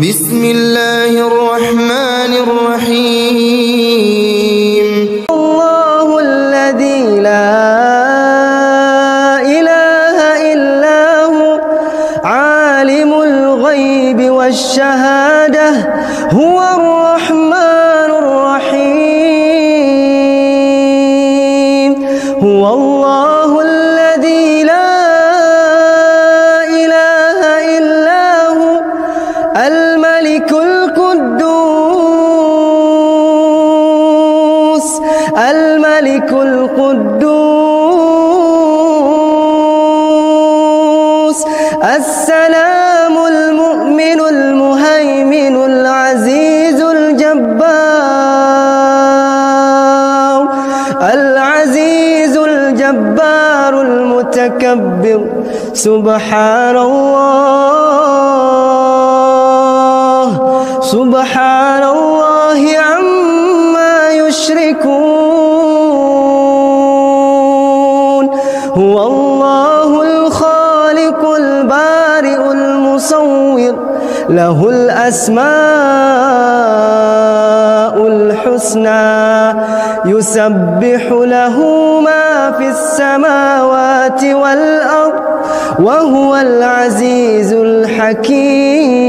بسم الله الرحمن الرحيم. الله الذي لا إله إلا هو عالم الغيب والشهادة هو الرحمن الرحيم. هو الله الذي لا إله إلا هو الملك القدوس الملك القدوس السلام المؤمن المهيمن العزيز الجبار العزيز الجبار المتكبر سبحان الله سبحان الله عما يشركون. هو الله الخالق البارئ المصور له الأسماء الحسنى يسبح له ما في السماوات والأرض وهو العزيز الحكيم.